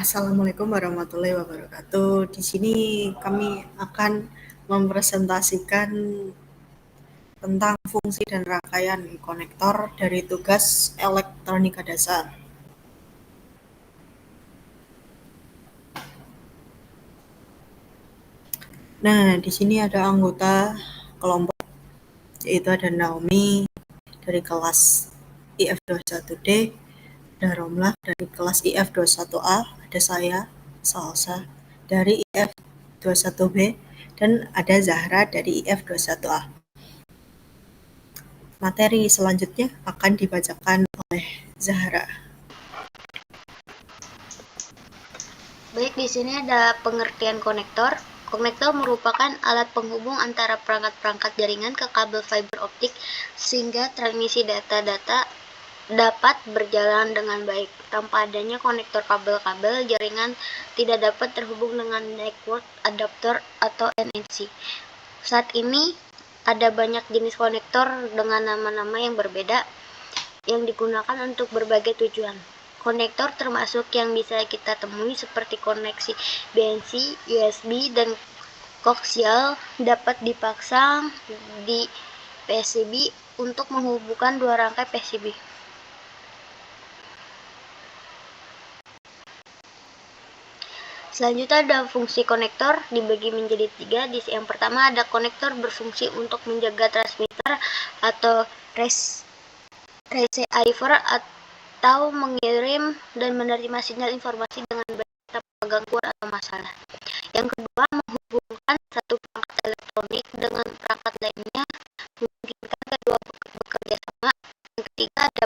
Assalamualaikum warahmatullahi wabarakatuh. Di sini kami akan mempresentasikan tentang fungsi dan rangkaian konektor dari tugas elektronika dasar. Nah, di sini ada anggota kelompok, yaitu ada Naomi dari kelas IF21D, ada Romlah dari kelas IF21A, ada saya, Salsa, dari IF21B, dan ada Zahra dari IF21A. Materi selanjutnya akan dibacakan oleh Zahra. Baik, di sini ada pengertian konektor. Konektor merupakan alat penghubung antara perangkat-perangkat jaringan ke kabel fiber optik sehingga transmisi data-data dapat berjalan dengan baik. Tanpa adanya konektor kabel-kabel jaringan tidak dapat terhubung dengan network adapter atau NIC. Saat ini ada banyak jenis konektor dengan nama-nama yang berbeda yang digunakan untuk berbagai tujuan. Konektor termasuk yang bisa kita temui seperti koneksi BNC, USB, dan koaksial dapat dipasang di PCB untuk menghubungkan dua rangkai PCB. Selanjutnya ada fungsi konektor dibagi menjadi 3. Yang pertama ada konektor berfungsi untuk menjaga transmitter atau receiver atau mengirim dan menerima sinyal informasi dengan baik tanpa gangguan atau masalah. Yang kedua, menghubungkan satu perangkat elektronik dengan perangkat lainnya, memungkinkan kedua bekerja sama. Yang ketiga, ada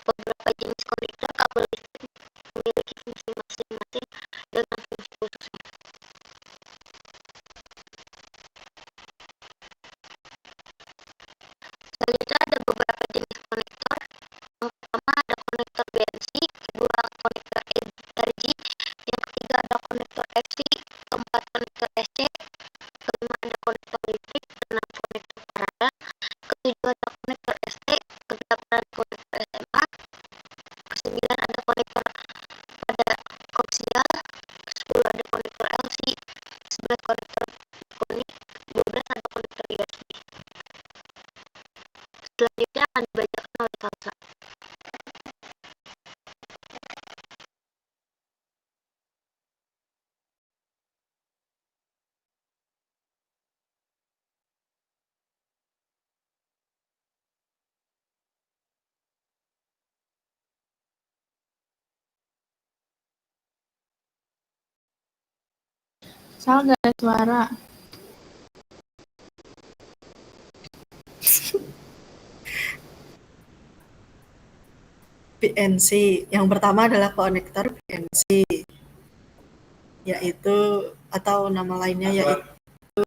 beberapa jenis konektor kabel listrik memiliki fungsi masing-masing dengan fungsi khususnya. Selanjutnya ada beberapa jenis konektor. Yang pertama ada konektor BNC, kedua konektor RG, yang ketiga ada konektor FC, keempat konektor SC, kelima ada konektor listrik, keenam konektor paralel, ketujuh ada konektor ST, kedelapan ada konektor SMA, kesembilan ada konektor pada koaksial, ke-10 ada konektor LC, 11 konektor konik, 12 ada konektor USB. Selanjutnya akan dibacakan oleh Salsa. Sal nggak ada suara. BNC. Yang pertama adalah konektor BNC, yaitu atau nama lainnya yaitu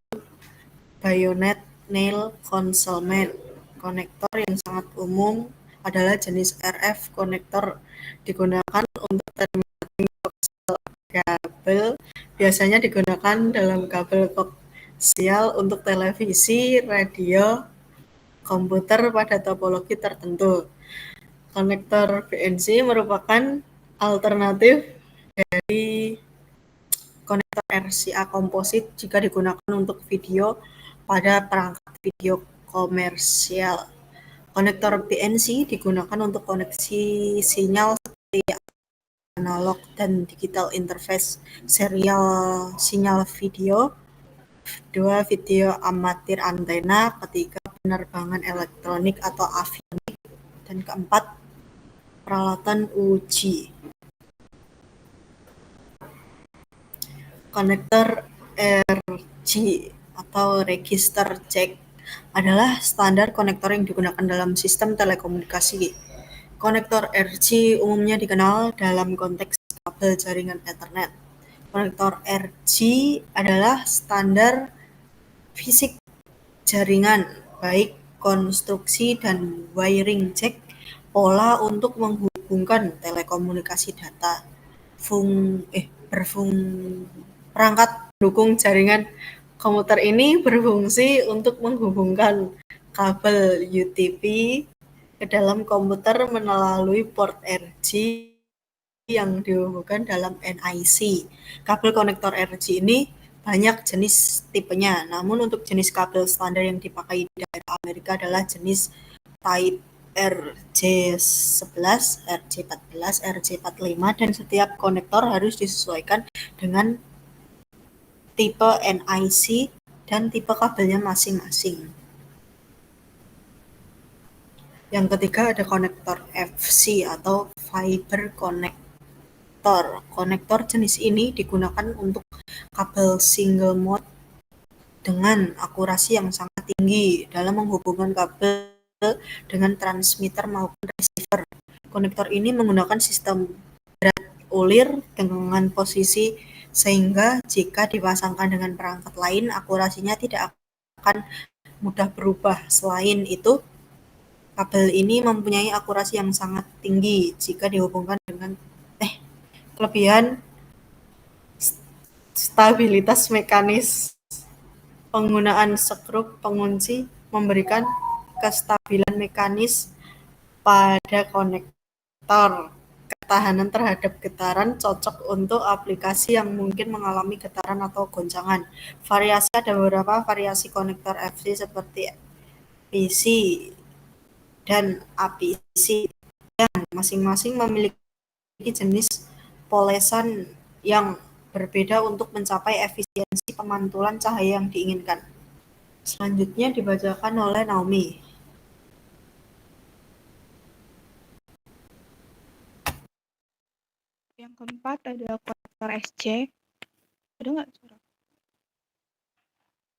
Bayonet Nail Concealment. Konektor yang sangat umum adalah jenis RF konektor, digunakan untuk terminating koaksial kabel, biasanya digunakan dalam kabel koaksial untuk televisi, radio, komputer pada topologi tertentu. Konektor BNC merupakan alternatif dari konektor RCA komposit jika digunakan untuk video pada perangkat video komersial. Konektor BNC digunakan untuk koneksi sinyal seperti analog dan digital interface, serial sinyal video, dua video amatir antena, ketiga penerbangan elektronik atau avionik, dan keempat peralatan uji. Konektor RG atau register jack adalah standar konektor yang digunakan dalam sistem telekomunikasi. Konektor RG umumnya dikenal dalam konteks kabel jaringan Ethernet. Konektor RG adalah standar fisik jaringan, baik konstruksi dan wiring jack, pola untuk menghubungkan telekomunikasi data. Perangkat pendukung jaringan komputer ini berfungsi untuk menghubungkan kabel UTP ke dalam komputer melalui port RG yang dihubungkan dalam NIC. Kabel konektor RJ ini banyak jenis tipenya, namun untuk jenis kabel standar yang dipakai di daerah Amerika adalah jenis Type RJ11, RJ14, RJ45, dan setiap konektor harus disesuaikan dengan tipe NIC dan tipe kabelnya masing-masing. Yang ketiga ada konektor FC atau fiber connector. Konektor jenis ini digunakan untuk kabel single mode dengan akurasi yang sangat tinggi dalam menghubungkan kabel dengan transmitter maupun receiver. Konektor ini menggunakan sistem berat ulir dengan posisi sehingga jika dipasangkan dengan perangkat lain akurasinya tidak akan mudah berubah. Selain itu, kabel ini mempunyai akurasi yang sangat tinggi jika dihubungkan dengan kelebihan stabilitas mekanis. Penggunaan skrup pengunci memberikan kestabilan mekanis pada konektor. Ketahanan terhadap getaran cocok untuk aplikasi yang mungkin mengalami getaran atau goncangan. Ada beberapa variasi konektor FC seperti PC dan APC yang masing-masing memiliki jenis polesan yang berbeda untuk mencapai efisiensi pemantulan cahaya yang diinginkan. Selanjutnya dibacakan oleh Naomi. Yang keempat ada konektor SC. Ada nggak suara?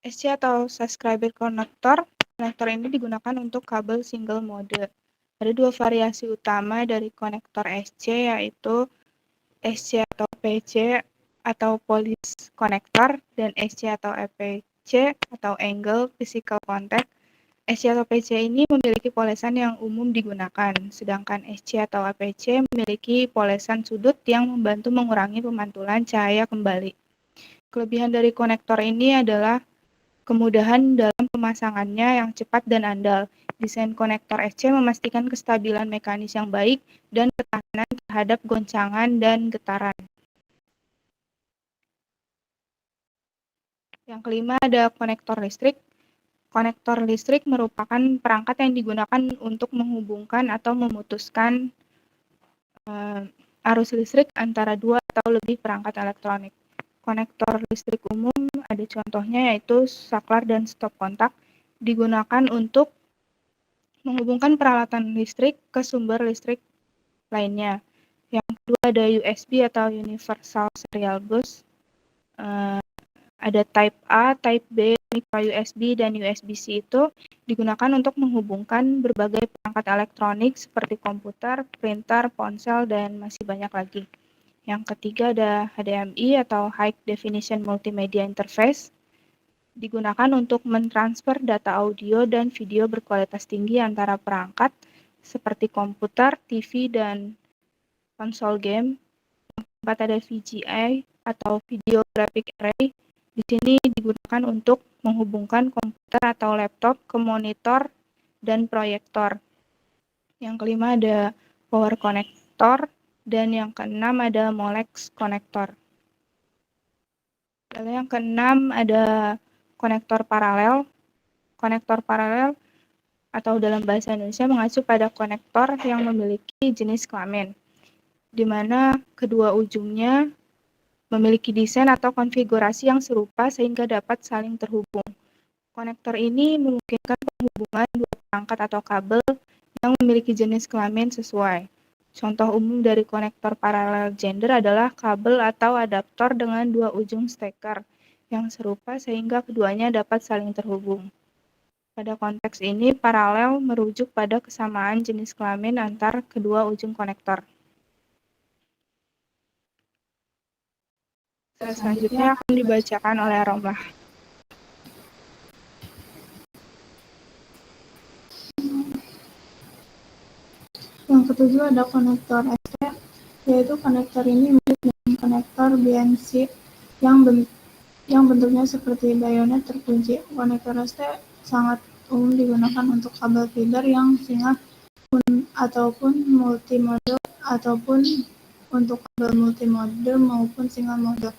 SC atau subscriber connector. Konektor ini digunakan untuk kabel single mode. Ada dua variasi utama dari konektor SC, yaitu SC atau PC atau police connector dan SC atau EPC atau angle physical contact. SC atau PC ini memiliki polesan yang umum digunakan, sedangkan SC atau APC memiliki polesan sudut yang membantu mengurangi pemantulan cahaya kembali. Kelebihan dari konektor ini adalah kemudahan dalam pemasangannya yang cepat dan andal. Desain konektor SC memastikan kestabilan mekanis yang baik dan ketahanan terhadap goncangan dan getaran. Yang kelima ada konektor listrik. Konektor listrik merupakan perangkat yang digunakan untuk menghubungkan atau memutuskan arus listrik antara dua atau lebih perangkat elektronik. Konektor listrik umum ada contohnya yaitu saklar dan stop kontak, digunakan untuk menghubungkan peralatan listrik ke sumber listrik lainnya. Yang kedua ada USB atau Universal Serial Bus. Ada Type A, Type B, micro USB, dan USB-C itu digunakan untuk menghubungkan berbagai perangkat elektronik seperti komputer, printer, ponsel, dan masih banyak lagi. Yang ketiga ada HDMI atau High Definition Multimedia Interface. Digunakan untuk mentransfer data audio dan video berkualitas tinggi antara perangkat seperti komputer, TV, dan konsol game. Yang keempat ada VGA atau Video Graphic Array. Di sini digunakan untuk menghubungkan komputer atau laptop ke monitor dan proyektor. Yang kelima ada power connector dan yang keenam ada Molex connector. Lalu yang keenam ada konektor paralel. Konektor paralel atau dalam bahasa Indonesia mengacu pada konektor yang memiliki jenis kelamin, di mana kedua ujungnya memiliki desain atau konfigurasi yang serupa sehingga dapat saling terhubung. Konektor ini memungkinkan penghubungan dua perangkat atau kabel yang memiliki jenis kelamin sesuai. Contoh umum dari konektor paralel gender adalah kabel atau adaptor dengan dua ujung steker yang serupa sehingga keduanya dapat saling terhubung. Pada konteks ini, paralel merujuk pada kesamaan jenis kelamin antar kedua ujung konektor. Selanjutnya akan dibacakan oleh Romlah. Yang ketujuh ada konektor ST, yaitu konektor ini mirip dengan konektor BNC yang bentuknya seperti bayonet terkunci. Konektor ST sangat umum digunakan untuk kabel fiber yang singkat ataupun multimodal ataupun untuk kabel multimode maupun single mode.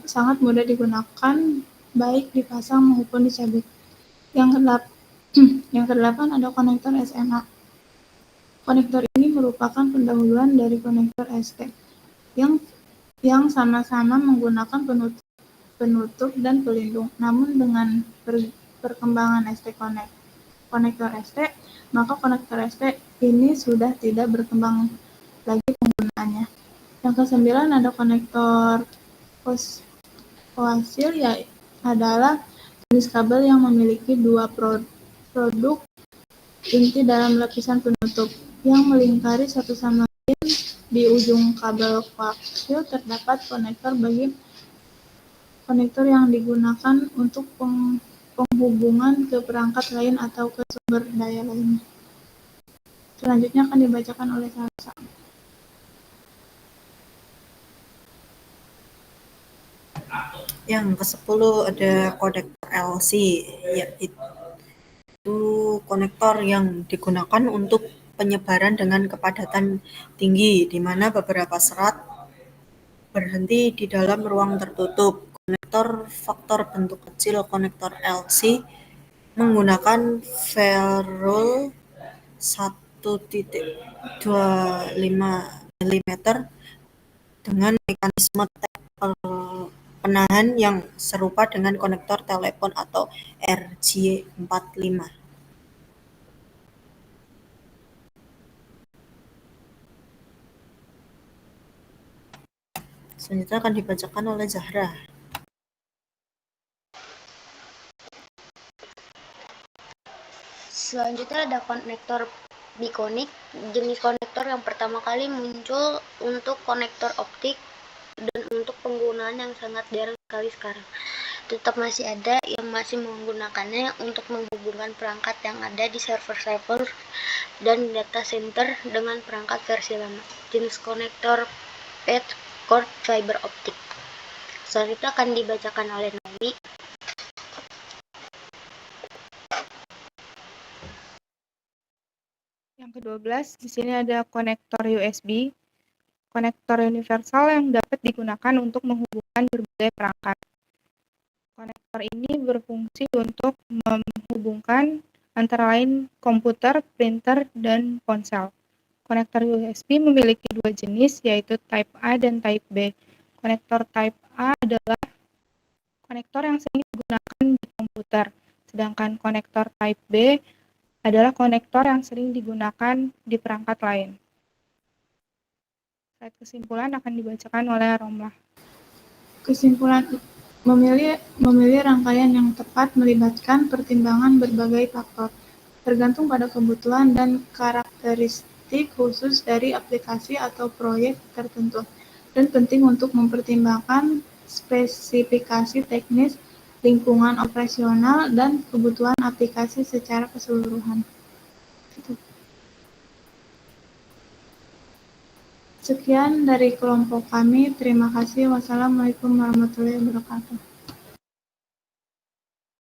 Sangat mudah digunakan, baik dipasang maupun dicabut. Yang kedelapan ada konektor SMA. Konektor ini merupakan pendahuluan dari konektor ST yang sama-sama menggunakan penutup dan pelindung. Namun dengan perkembangan konektor ST, maka konektor ST ini sudah tidak berkembang lagi penggunaannya. Yang kesembilan ada konektor koasil, adalah jenis kabel yang memiliki dua produk inti dalam lapisan penutup yang melingkari satu sama lain. Di ujung kabel koaksial terdapat konektor yang digunakan untuk penghubungan ke perangkat lain atau ke sumber daya lainnya. Selanjutnya akan dibacakan oleh Salsa. Yang ke-10 ada konektor LC, yaitu konektor yang digunakan untuk penyebaran dengan kepadatan tinggi, di mana beberapa serat berhenti di dalam ruang tertutup. Konektor faktor bentuk kecil konektor LC menggunakan ferrule 1.25 mm dengan mekanisme penahan yang serupa dengan konektor telepon atau RJ45. Selanjutnya akan dibacakan oleh Zahra. Selanjutnya ada konektor bikonik. Jenis konektor yang pertama kali muncul untuk konektor optik dan untuk penggunaan yang sangat jarang sekali sekarang. Tetap masih ada yang masih menggunakannya untuk menghubungkan perangkat yang ada di server-server dan data center dengan perangkat versi lama. Jenis konektor PET cord fiber optic. Selanjutnya akan dibacakan oleh Naomi. Yang ke-12, di sini ada konektor USB, konektor universal yang dapat digunakan untuk menghubungkan berbagai perangkat. Konektor ini berfungsi untuk menghubungkan antara lain komputer, printer, dan ponsel. Konektor USB memiliki dua jenis, yaitu Type A dan Type B. Konektor Type A adalah konektor yang sering digunakan di komputer, sedangkan konektor Type B adalah konektor yang sering digunakan di perangkat lain. Slide kesimpulan akan dibacakan oleh Romlah. Kesimpulan: memilih rangkaian yang tepat melibatkan pertimbangan berbagai faktor, tergantung pada kebutuhan dan karakteristik khusus dari aplikasi atau proyek tertentu, dan penting untuk mempertimbangkan spesifikasi teknis, lingkungan operasional, dan kebutuhan aplikasi secara keseluruhan. Sekian dari kelompok kami. Terima kasih. Wassalamualaikum warahmatullahi wabarakatuh.